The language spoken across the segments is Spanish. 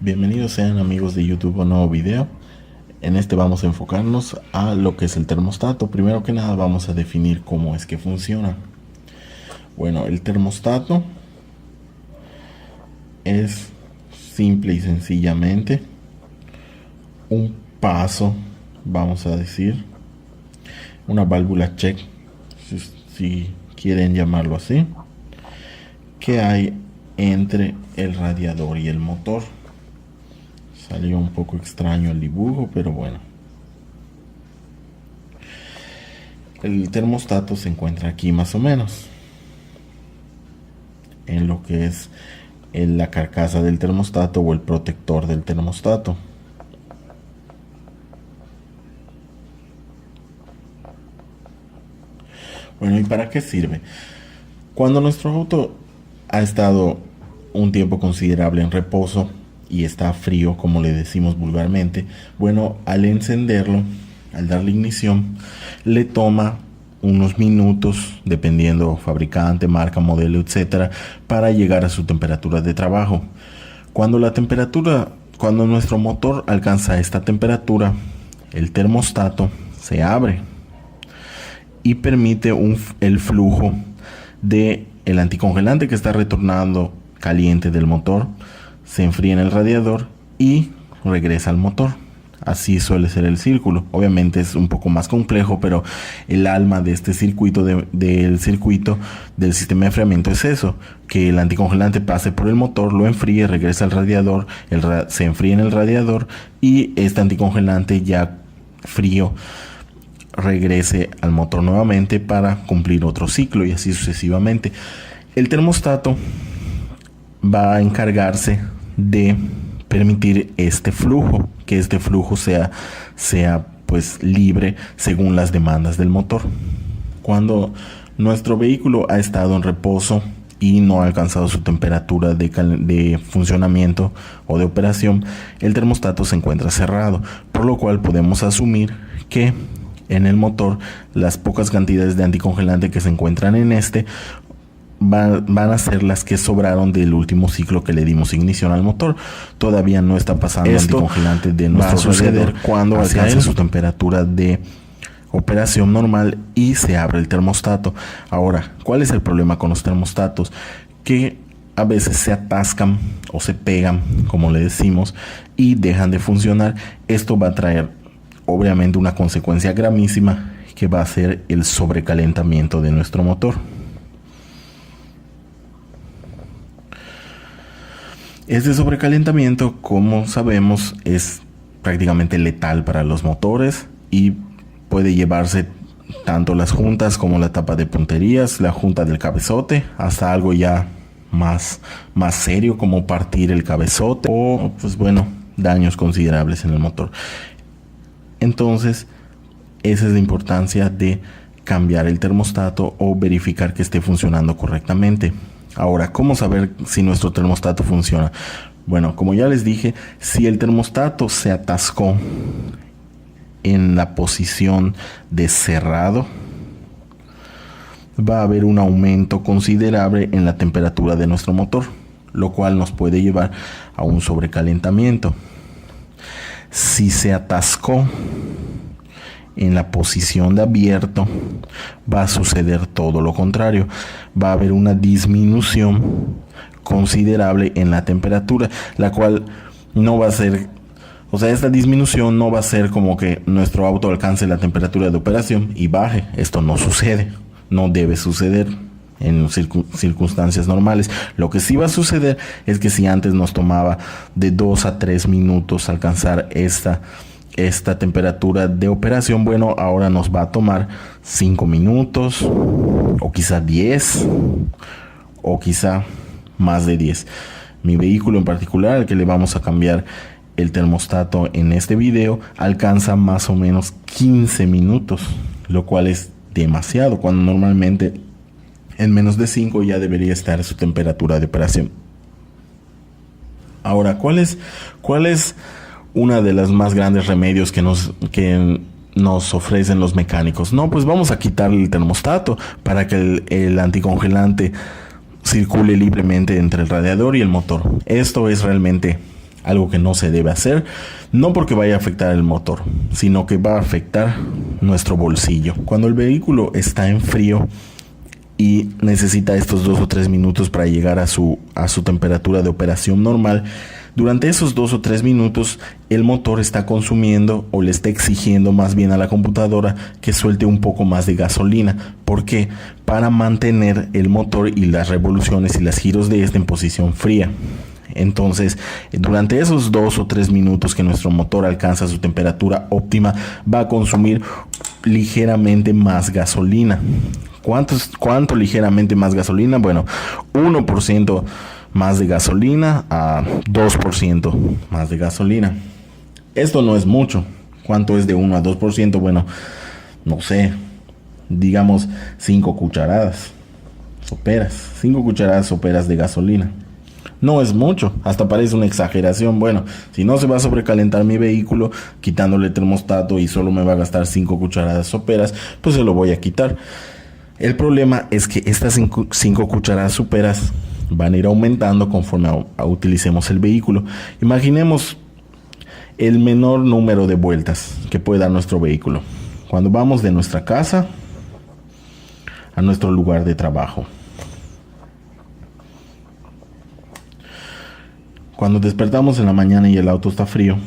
Bienvenidos sean amigos de YouTube a un nuevo video. En este vamos a enfocarnos a lo que es el termostato. Primero que nada vamos a definir cómo es que funciona. Bueno, el termostato es simple y sencillamente un paso, vamos a decir, una válvula check, si quieren llamarlo así, que hay entre el radiador y el motor. Salió un poco extraño el dibujo, pero bueno. El termostato se encuentra aquí más o menos, en lo que es la carcasa del termostato o el protector del termostato. Bueno, ¿y para qué sirve? Cuando nuestro auto ha estado un tiempo considerable en reposo y está frío, como le decimos vulgarmente, bueno, al encenderlo, al darle ignición, le toma unos minutos, dependiendo fabricante, marca, modelo, etcétera, para llegar a su temperatura de trabajo. Cuando nuestro motor alcanza esta temperatura, el termostato se abre y permite el flujo de el anticongelante que está retornando caliente del motor, se enfría en el radiador y regresa al motor. Así suele ser el círculo. Obviamente es un poco más complejo, pero el alma de este circuito, del circuito del sistema de enfriamiento es eso, que el anticongelante pase por el motor, lo enfríe, regresa al radiador, se enfría en el radiador y este anticongelante ya frío regrese al motor nuevamente para cumplir otro ciclo y así sucesivamente. El termostato va a encargarse de permitir este flujo, que este flujo sea pues libre según las demandas del motor. Cuando nuestro vehículo ha estado en reposo y no ha alcanzado su temperatura de funcionamiento o de operación, el termostato se encuentra cerrado, por lo cual podemos asumir que en el motor las pocas cantidades de anticongelante que se encuentran en este van a ser las que sobraron del último ciclo que le dimos ignición al motor. Todavía no está pasando anticongelante de nuestro radiador cuando alcance su temperatura de operación normal y se abre el termostato. Ahora, ¿cuál es el problema con los termostatos? Que a veces se atascan o se pegan, como le decimos, y dejan de funcionar. Esto va a traer obviamente una consecuencia gravísima, que va a ser el sobrecalentamiento de nuestro motor. Este sobrecalentamiento, como sabemos, es prácticamente letal para los motores y puede llevarse tanto las juntas como la tapa de punterías, la junta del cabezote, hasta algo ya más serio como partir el cabezote o pues bueno, daños considerables en el motor. Entonces, esa es la importancia de cambiar el termostato o verificar que esté funcionando correctamente. Ahora, ¿cómo saber si nuestro termostato funciona? Bueno, como ya les dije, si el termostato se atascó en la posición de cerrado, va a haber un aumento considerable en la temperatura de nuestro motor, lo cual nos puede llevar a un sobrecalentamiento. Si se atascó en la posición de abierto, va a suceder todo lo contrario. Va a haber una disminución considerable en la temperatura, la cual no va a ser, esta disminución no va a ser como que nuestro auto alcance la temperatura de operación y baje. Esto no sucede, no debe suceder en circunstancias normales. Lo que sí va a suceder es que si antes nos tomaba de 2 a 3 minutos alcanzar esta temperatura de operación, bueno, ahora nos va a tomar 5 minutos o quizá 10 o quizá más de 10. Mi vehículo en particular, al que le vamos a cambiar el termostato en este video, alcanza más o menos 15 minutos, lo cual es demasiado, cuando normalmente en menos de 5 ya debería estar su temperatura de operación. Ahora, ¿cuál es una de las más grandes remedios que nos ofrecen los mecánicos? No, pues vamos a quitarle el termostato para que el anticongelante circule libremente entre el radiador y el motor. Esto es realmente algo que no se debe hacer, no porque vaya a afectar el motor, sino que va a afectar nuestro bolsillo. Cuando el vehículo está en frío y necesita estos 2 o 3 minutos para llegar a su temperatura de operación normal, durante esos 2 o 3 minutos el motor está consumiendo, o le está exigiendo más bien a la computadora que suelte un poco más de gasolina. ¿Por qué? Para mantener el motor y las revoluciones y los giros de este en posición fría. Entonces, durante esos 2 o 3 minutos que nuestro motor alcanza su temperatura óptima, va a consumir ligeramente más gasolina. ¿Cuánto ligeramente más gasolina? Bueno, 1% más de gasolina a 2% más de gasolina. Esto no es mucho. ¿Cuánto es de 1 a 2%? Bueno, no sé, digamos 5 cucharadas soperas. 5 cucharadas soperas de gasolina. No es mucho, hasta parece una exageración. Bueno, si no se va a sobrecalentar mi vehículo quitándole el termostato y solo me va a gastar 5 cucharadas soperas, pues se lo voy a quitar. El problema es que estas 5 cucharadas soperas van a ir aumentando conforme utilicemos el vehículo. Imaginemos el menor número de vueltas que puede dar nuestro vehículo cuando vamos de nuestra casa a nuestro lugar de trabajo. Cuando despertamos en la mañana y el auto está frío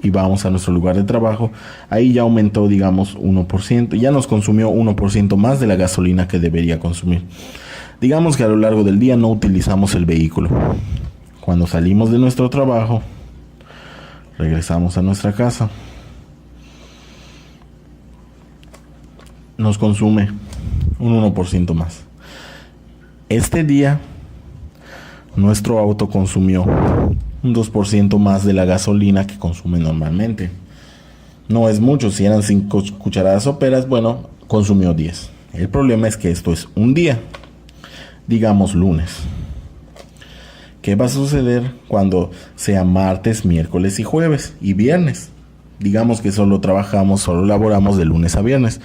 y vamos a nuestro lugar de trabajo, ahí ya aumentó, digamos, 1%. Ya nos consumió 1% más de la gasolina que debería consumir. Digamos que a lo largo del día no utilizamos el vehículo. Cuando salimos de nuestro trabajo, regresamos a nuestra casa, nos consume un 1% más. Este día nuestro auto consumió un 2% más de la gasolina que consume normalmente. No es mucho, si eran 5 cucharadas soperas, bueno, consumió 10. El problema es que esto es un día, digamos lunes. ¿Qué va a suceder cuando sea martes, miércoles y jueves y viernes? Digamos que solo laboramos de lunes a viernes.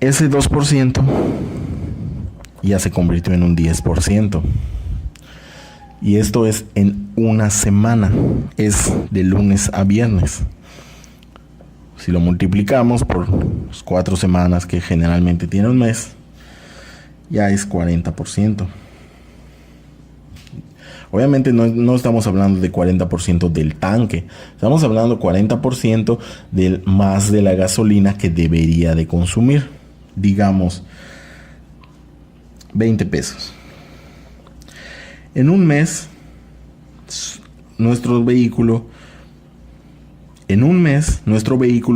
Ese 2% ya se convirtió en un 10%. Y esto es en una semana, es de lunes a viernes. Si lo multiplicamos por 4 semanas que generalmente tiene un mes, ya es 40%. Obviamente no estamos hablando de 40% del tanque, estamos hablando 40% más de la gasolina que debería de consumir. Digamos, 20 pesos. En un mes, nuestro vehículo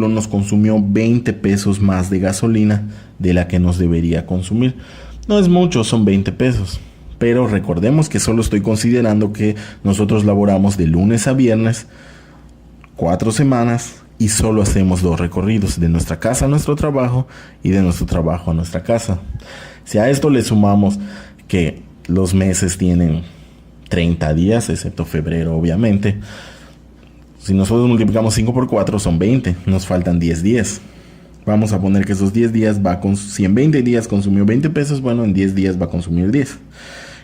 nos consumió 20 pesos más de gasolina de la que nos debería consumir. No es mucho, son 20 pesos. Pero recordemos que solo estoy considerando que nosotros laboramos de lunes a viernes 4 semanas y solo hacemos 2 recorridos, de nuestra casa a nuestro trabajo y de nuestro trabajo a nuestra casa. Si a esto le sumamos que los meses tienen 30 días, excepto febrero obviamente, si nosotros multiplicamos 5 por 4 son 20, nos faltan 10 días. Vamos a poner que esos 10 días si en 20 días consumió 20 pesos, bueno, en 10 días va a consumir 10.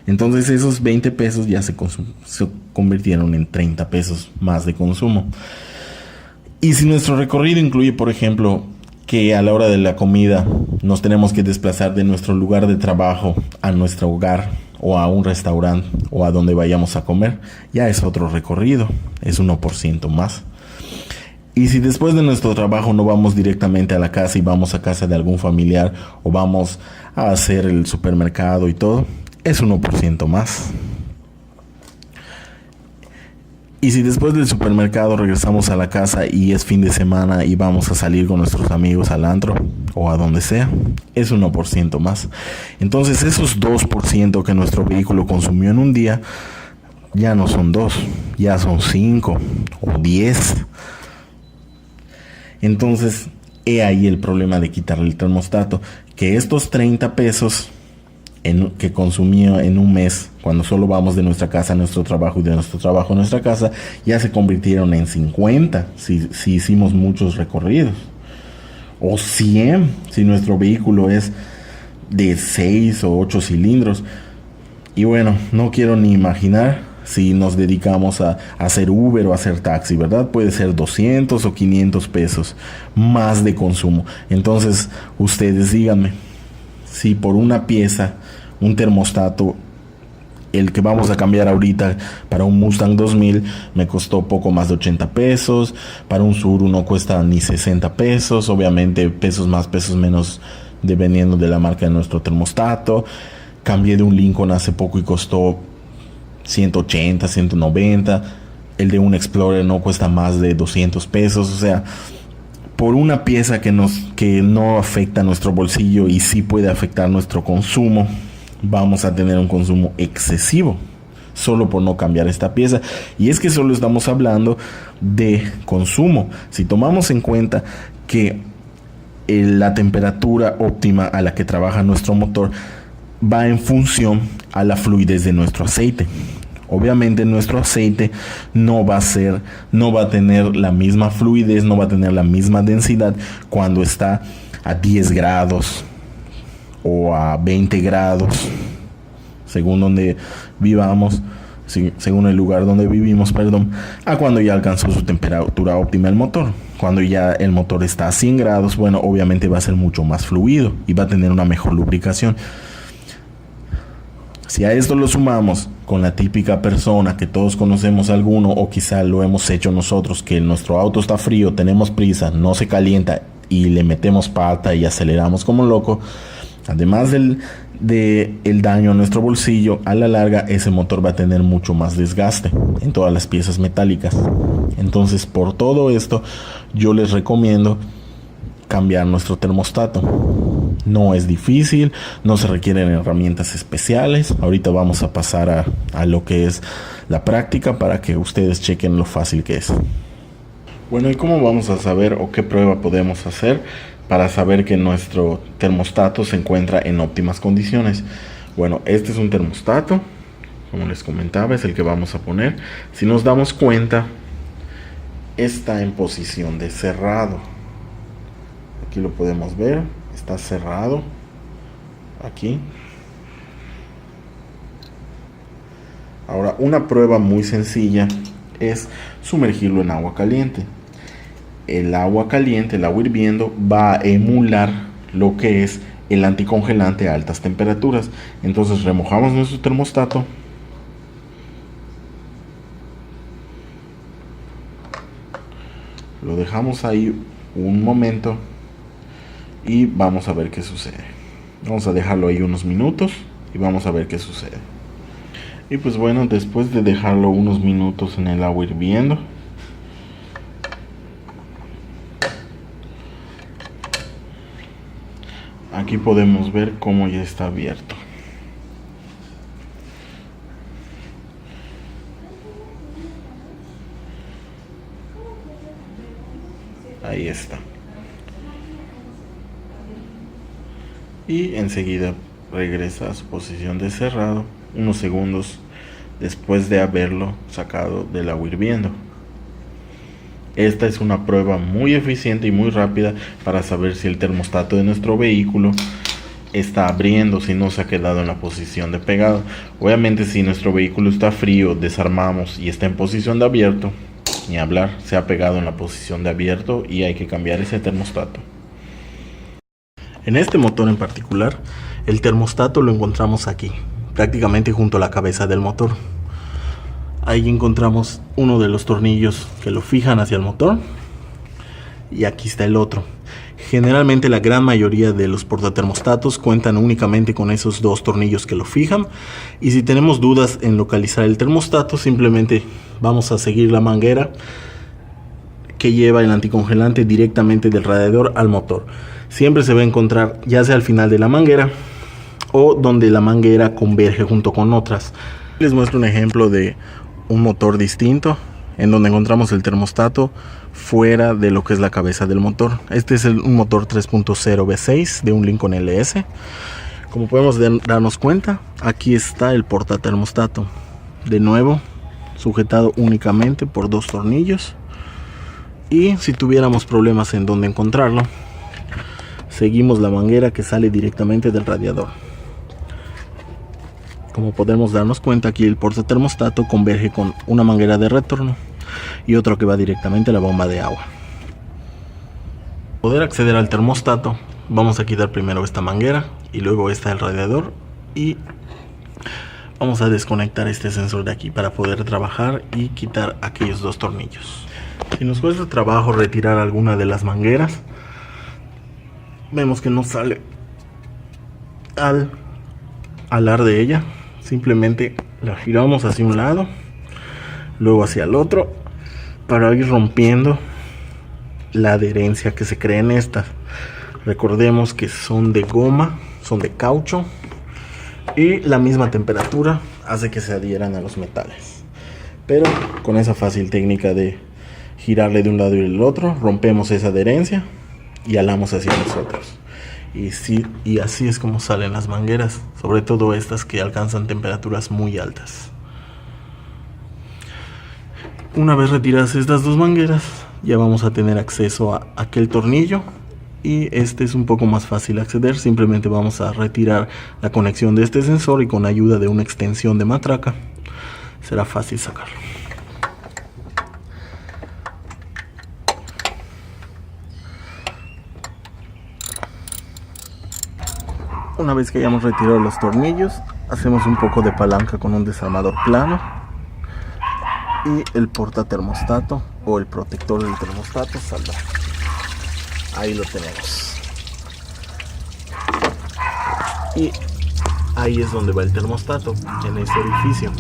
Entonces esos 20 pesos ya se convirtieron en 30 pesos más de consumo. Y si nuestro recorrido incluye, por ejemplo, que a la hora de la comida nos tenemos que desplazar de nuestro lugar de trabajo a nuestro hogar o a un restaurante o a donde vayamos a comer, ya es otro recorrido, es 1% más. Y si después de nuestro trabajo no vamos directamente a la casa y vamos a casa de algún familiar o vamos a hacer el supermercado y todo, es 1% más. Y si después del supermercado regresamos a la casa y es fin de semana y vamos a salir con nuestros amigos al antro o a donde sea, es 1% más. Entonces esos 2% que nuestro vehículo consumió en un día ya no son 2, ya son 5 o 10. Entonces, he ahí el problema de quitarle el termostato, que estos 30 pesos que consumió en un mes, cuando solo vamos de nuestra casa a nuestro trabajo y de nuestro trabajo a nuestra casa, ya se convirtieron en 50 si hicimos muchos recorridos, o 100 si nuestro vehículo es de 6 o 8 cilindros. Y bueno, no quiero ni imaginar si nos dedicamos a hacer Uber o a hacer taxi, ¿verdad? Puede ser 200 o 500 pesos más de consumo. Entonces, ustedes díganme, si por una pieza, un termostato, el que vamos a cambiar ahorita para un Mustang 2000 me costó poco más de 80 pesos, para un Suru no cuesta ni 60 pesos, obviamente pesos más, pesos menos, dependiendo de la marca de nuestro termostato. Cambié de un Lincoln hace poco y costó 180, 190. El de un Explorer no cuesta más de 200 pesos. O sea, por una pieza que no afecta nuestro bolsillo y sí puede afectar nuestro consumo, vamos a tener un consumo excesivo solo por no cambiar esta pieza. Y es que solo estamos hablando de consumo. Si tomamos en cuenta que la temperatura óptima a la que trabaja nuestro motor va en función a la fluidez de nuestro aceite. Obviamente nuestro aceite no va a tener la misma fluidez, no va a tener la misma densidad cuando está a 10 grados o a 20 grados, según donde vivamos, según el lugar donde vivimos, a cuando ya alcanzó su temperatura óptima el motor. Cuando ya el motor está a 100 grados, bueno, obviamente va a ser mucho más fluido y va a tener una mejor lubricación. Si a esto lo sumamos con la típica persona que todos conocemos alguno, o quizá lo hemos hecho nosotros, que nuestro auto está frío, tenemos prisa, no se calienta y le metemos pata y aceleramos como loco, además del daño a nuestro bolsillo, a la larga ese motor va a tener mucho más desgaste en todas las piezas metálicas. Entonces, por todo esto, yo les recomiendo cambiar nuestro termostato. No es difícil, no se requieren herramientas especiales. Ahorita vamos a pasar a lo que es la práctica para que ustedes chequen lo fácil que es. Bueno, ¿y cómo vamos a saber o qué prueba podemos hacer para saber que nuestro termostato se encuentra en óptimas condiciones? Bueno, este es un termostato, como les comentaba, es el que vamos a poner. Si nos damos cuenta, está en posición de cerrado. Aquí lo podemos ver, está cerrado. Aquí. Ahora, una prueba muy sencilla es sumergirlo en agua caliente. El agua caliente, el agua hirviendo, va a emular lo que es el anticongelante a altas temperaturas. Entonces remojamos nuestro termostato. Lo dejamos ahí un momento y vamos a ver qué sucede. Vamos a dejarlo ahí unos minutos y vamos a ver qué sucede. Y pues bueno, después de dejarlo unos minutos en el agua hirviendo, aquí podemos ver cómo ya está abierto. Ahí está. Y enseguida regresa a su posición de cerrado unos segundos después de haberlo sacado del agua hirviendo. Esta es una prueba muy eficiente y muy rápida para saber si el termostato de nuestro vehículo está abriendo, si no se ha quedado en la posición de pegado. Obviamente, si nuestro vehículo está frío, desarmamos y está en posición de abierto, ni hablar, se ha pegado en la posición de abierto y hay que cambiar ese termostato. En este motor en particular, el termostato lo encontramos aquí, prácticamente junto a la cabeza del motor. Ahí encontramos uno de los tornillos que lo fijan hacia el motor y aquí está el otro. Generalmente la gran mayoría de los portatermostatos cuentan únicamente con esos dos tornillos que lo fijan, y si tenemos dudas en localizar el termostato, simplemente vamos a seguir la manguera que lleva el anticongelante directamente del radiador al motor. Siempre se va a encontrar ya sea al final de la manguera o donde la manguera converge junto con otras. Les muestro un ejemplo de un motor distinto en donde encontramos el termostato fuera de lo que es la cabeza del motor. Este es un motor 3.0 V6 de un Lincoln LS. Como podemos darnos cuenta, aquí está el portatermostato, de nuevo sujetado únicamente por dos tornillos, y si tuviéramos problemas en dónde encontrarlo, seguimos la manguera que sale directamente del radiador. como podemos darnos cuenta, aquí el portatermostato converge con una manguera de retorno y otro que va directamente a la bomba de agua. Para poder acceder al termostato, vamos a quitar primero esta manguera y luego esta del radiador, y vamos a desconectar este sensor de aquí para poder trabajar y quitar aquellos dos tornillos. Si nos cuesta trabajo retirar alguna de las mangueras, vemos que no sale al alar de ella, simplemente la giramos hacia un lado, luego hacia el otro, para ir rompiendo la adherencia que se crea en estas. Recordemos que son de goma, son de caucho, y la misma temperatura hace que se adhieran a los metales. Pero con esa fácil técnica de girarle de un lado y del otro, rompemos esa adherencia y alamos hacia nosotros. Y así es como salen las mangueras, sobre todo estas que alcanzan temperaturas muy altas. Una vez retiradas estas dos mangueras, ya vamos a tener acceso a aquel tornillo, y este es un poco más fácil acceder. Simplemente vamos a retirar la conexión de este sensor y con ayuda de una extensión de matraca será fácil sacarlo. Una vez que hayamos retirado los tornillos, hacemos un poco de palanca con un desarmador plano y el portatermostato o el protector del termostato saldrá. Ahí lo tenemos. Y ahí es donde va el termostato, en ese orificio.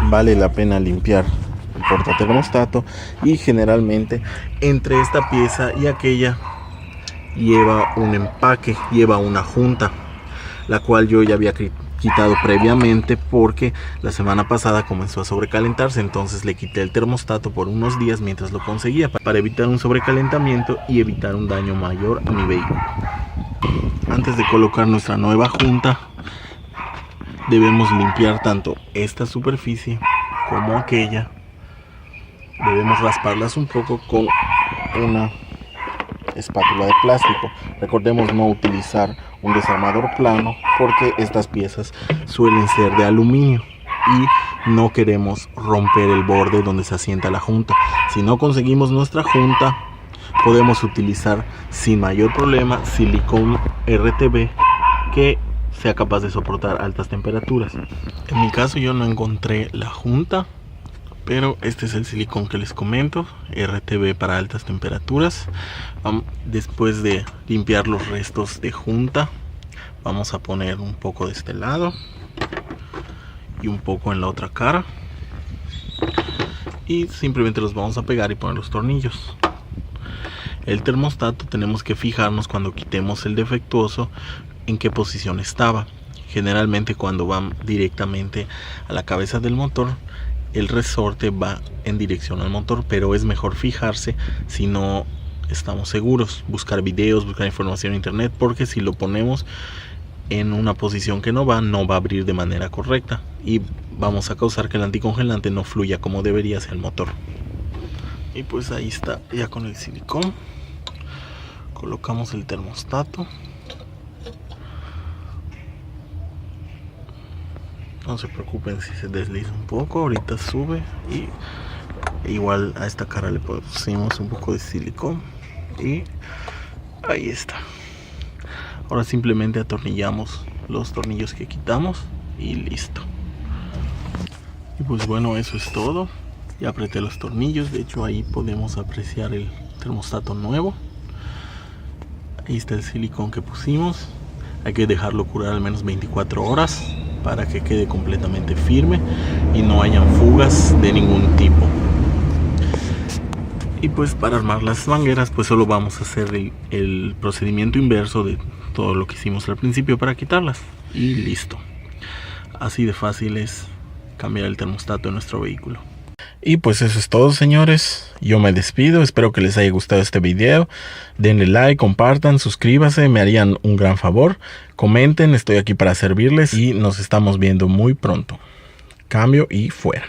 Vale la pena limpiar el portatermostato, y generalmente entre esta pieza y aquella lleva un empaque, lleva una junta, la cual yo ya había quitado previamente porque la semana pasada comenzó a sobrecalentarse. Entonces le quité el termostato por unos días mientras lo conseguía, para evitar un sobrecalentamiento y evitar un daño mayor a mi vehículo. Antes de colocar nuestra nueva junta, debemos limpiar tanto esta superficie como aquella. Debemos rasparlas un poco con una espátula de plástico. Recordemos no utilizar un desarmador plano porque estas piezas suelen ser de aluminio y no queremos romper el borde donde se asienta la junta. Si no conseguimos nuestra junta, podemos utilizar sin mayor problema silicón RTB que sea capaz de soportar altas temperaturas. En mi caso yo no encontré la junta, pero este es el silicón que les comento, RTB para altas temperaturas. Después de limpiar los restos de junta, vamos a poner un poco de este lado y un poco en la otra cara, y simplemente los vamos a pegar y poner los tornillos. El termostato tenemos que fijarnos cuando quitemos el defectuoso en qué posición estaba. Generalmente cuando van directamente a la cabeza del motor, el resorte va en dirección al motor, pero es mejor fijarse si no estamos seguros, buscar videos, buscar información en internet, porque si lo ponemos en una posición que no va a abrir de manera correcta y vamos a causar que el anticongelante no fluya como debería hacia el motor. Y pues ahí está, ya con el silicón colocamos el termostato. No se preocupen si se desliza un poco, ahorita sube. Y igual a esta cara le pusimos un poco de silicón y ahí está. Ahora simplemente atornillamos los tornillos que quitamos y listo. Y pues bueno, eso es todo. Ya apreté los tornillos, de hecho ahí podemos apreciar el termostato nuevo. Ahí está el silicón que pusimos. Hay que dejarlo curar al menos 24 horas para que quede completamente firme y no hayan fugas de ningún tipo. Y pues para armar las mangueras pues solo vamos a hacer el procedimiento inverso de todo lo que hicimos al principio para quitarlas y listo. Así de fácil es cambiar el termostato de nuestro vehículo. Y pues eso es todo, señores. Yo me despido, espero que les haya gustado este video. Denle like, compartan, suscríbanse, me harían un gran favor. Comenten, estoy aquí para servirles y nos estamos viendo muy pronto. Cambio y fuera.